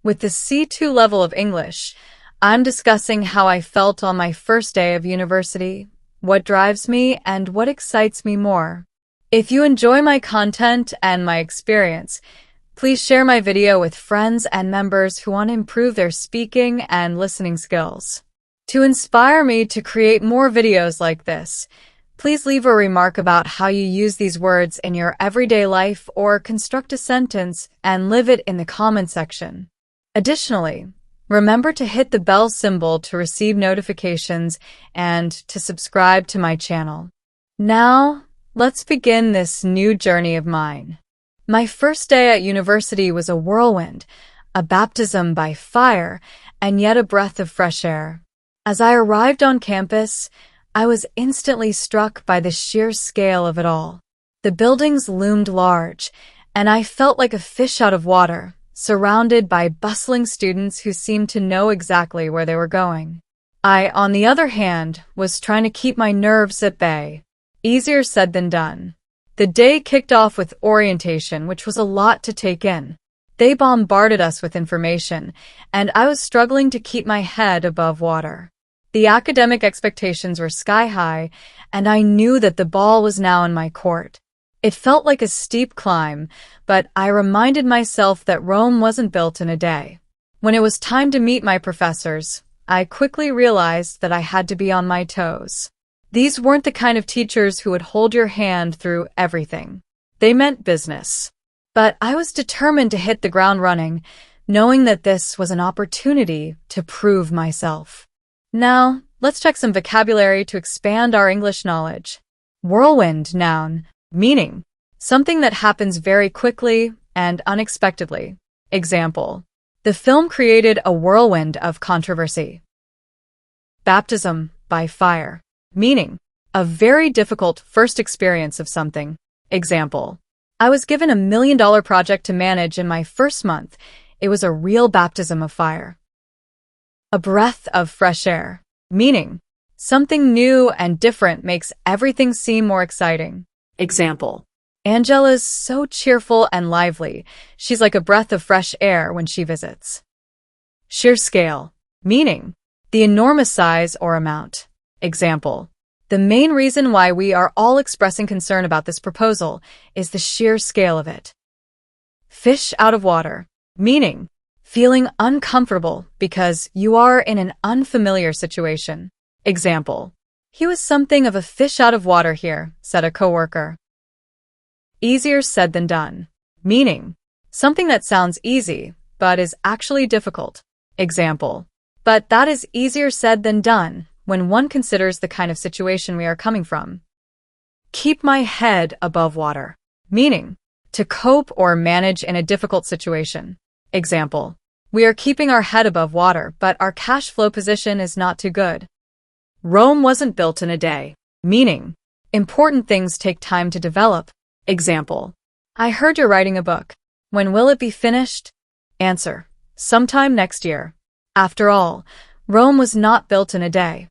With the C2 level of English, I'm discussing how I felt on my first day of university, what drives me, and what excites me more. If you enjoy my content and my experience, please share my video with friends and members who want to improve their speaking and listening skills. To inspire me to create more videos like this, please leave a remark about how you use these words in your everyday life or construct a sentence and leave it in the comment section. Additionally, remember to hit the bell symbol to receive notifications and to subscribe to my channel. Now, let's begin this new journey of mine. My first day at university was a whirlwind, a baptism by fire, and yet a breath of fresh air. As I arrived on campus, I was instantly struck by the sheer scale of it all. The buildings loomed large, and I felt like a fish out of water, surrounded by bustling students who seemed to know exactly where they were going. I, on the other hand, was trying to keep my nerves at bay. Easier said than done. The day kicked off with orientation, which was a lot to take in. They bombarded us with information, and I was struggling to keep my head above water. The academic expectations were sky high, and I knew that the ball was now in my court. It felt like a steep climb, but I reminded myself that Rome wasn't built in a day. When it was time to meet my professors, I quickly realized that I had to be on my toes. These weren't the kind of teachers who would hold your hand through everything. They meant business. But I was determined to hit the ground running, knowing that this was an opportunity to prove myself. Now, let's check some vocabulary to expand our English knowledge. Whirlwind, noun, meaning something that happens very quickly and unexpectedly. Example: the film created a whirlwind of controversy. Baptism by fire, meaning a very difficult first experience of something. Example: I was given $1 million project to manage in my first month. It was a real baptism of fire. A breath of fresh air, meaning something new and different makes everything seem more exciting. Example: Angela's so cheerful and lively. She's like a breath of fresh air when she visits. Sheer scale, meaning the enormous size or amount. Example: the main reason why we are all expressing concern about this proposal is the sheer scale of it. Fish out of water, meaning feeling uncomfortable because you are in an unfamiliar situation. Example: he was something of a fish out of water here, said a coworker. Easier said than done, meaning something that sounds easy but is actually difficult. Example: but that is easier said than done when one considers the kind of situation we are coming from. Keep my head above water, meaning to cope or manage in a difficult situation. Example: we are keeping our head above water, but our cash flow position is not too good. Rome wasn't built in a day, meaning important things take time to develop. Example: I heard you're writing a book. When will it be finished? Answer: sometime next year. After all, Rome was not built in a day.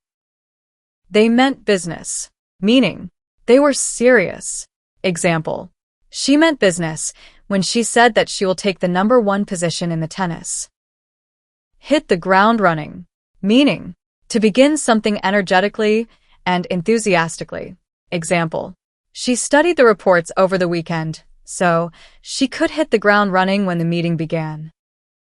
They meant business, meaning they were serious. Example: she meant business when she said that she will take the #1 position in the tennis. Hit the ground running, meaning to begin something energetically and enthusiastically. Example: she studied the reports over the weekend, so she could hit the ground running when the meeting began.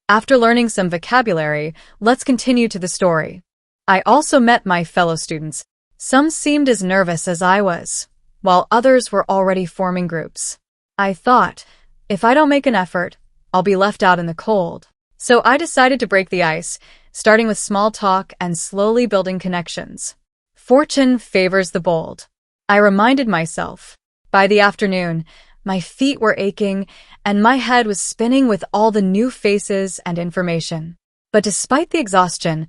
After learning some vocabulary, let's continue to the story. I also met my fellow students. Some seemed as nervous as I was, while others were already forming groups. I thought, if I don't make an effort, I'll be left out in the cold. So I decided to break the ice, starting with small talk and slowly building connections. Fortune favors the bold, I reminded myself. By the afternoon, my feet were aching and my head was spinning with all the new faces and information. But despite the exhaustion,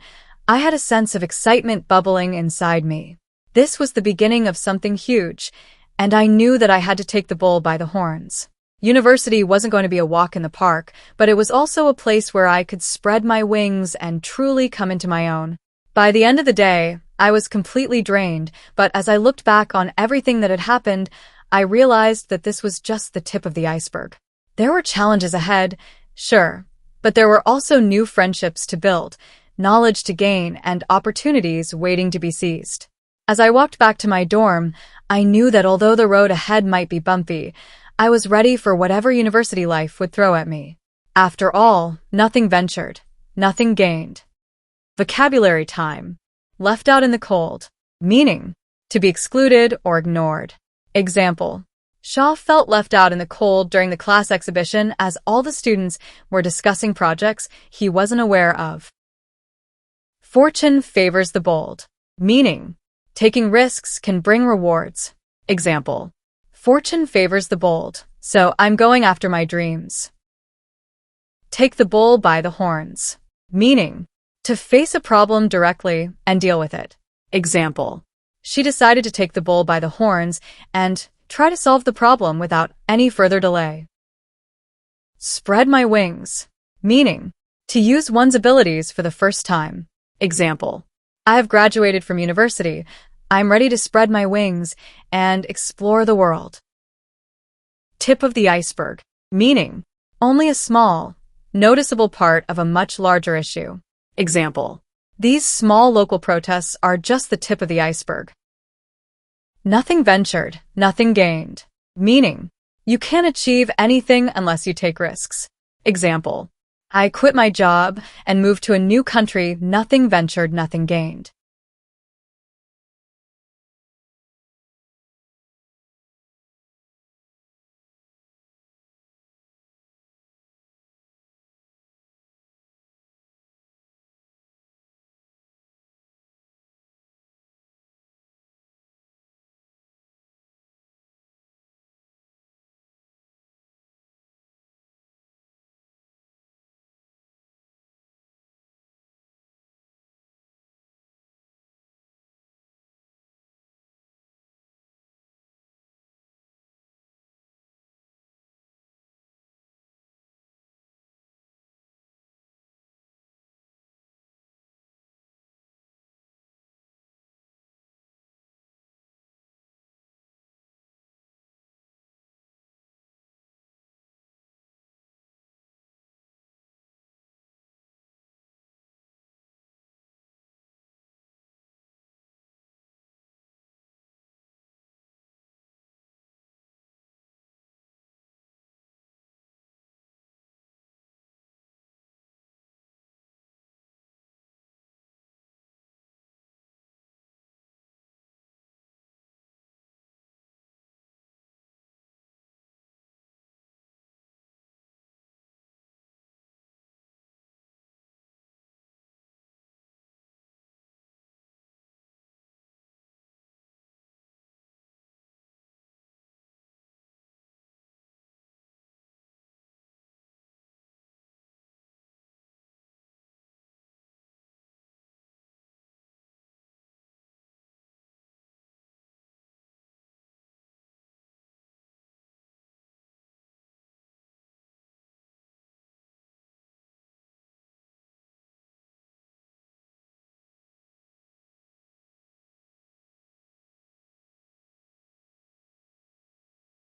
I had a sense of excitement bubbling inside me. This was the beginning of something huge, and I knew that I had to take the bull by the horns. University wasn't going to be a walk in the park, but it was also a place where I could spread my wings and truly come into my own. By the end of the day, I was completely drained, but as I looked back on everything that had happened, I realized that this was just the tip of the iceberg. There were challenges ahead, sure, But there were also new friendships to build, knowledge to gain, and opportunities waiting to be seized. As I walked back to my dorm, I knew that although the road ahead might be bumpy, I was ready for whatever university life would throw at me. After all, nothing ventured, nothing gained. Vocabulary time. Left out in the cold. Meaning, to be excluded or ignored. Example. Shaw felt left out in the cold during the class exhibition as all the students were discussing projects he wasn't aware of. Fortune favors the bold. Meaning, taking risks can bring rewards. Example. Fortune favors the bold, so I'm going after my dreams. Take the bull by the horns. Meaning, to face a problem directly and deal with it. Example. She decided to take the bull by the horns and try to solve the problem without any further delay. Spread my wings. Meaning, to use one's abilities for the first time. Example. I have graduated from university. I'm ready to spread my wings and explore the world. Tip of the iceberg. Meaning, only a small, noticeable part of a much larger issue. Example. These small local protests are just the tip of the iceberg. Nothing ventured, nothing gained. Meaning, you can't achieve anything unless you take risks. Example. I quit my job and moved to a new country. Nothing ventured, nothing gained.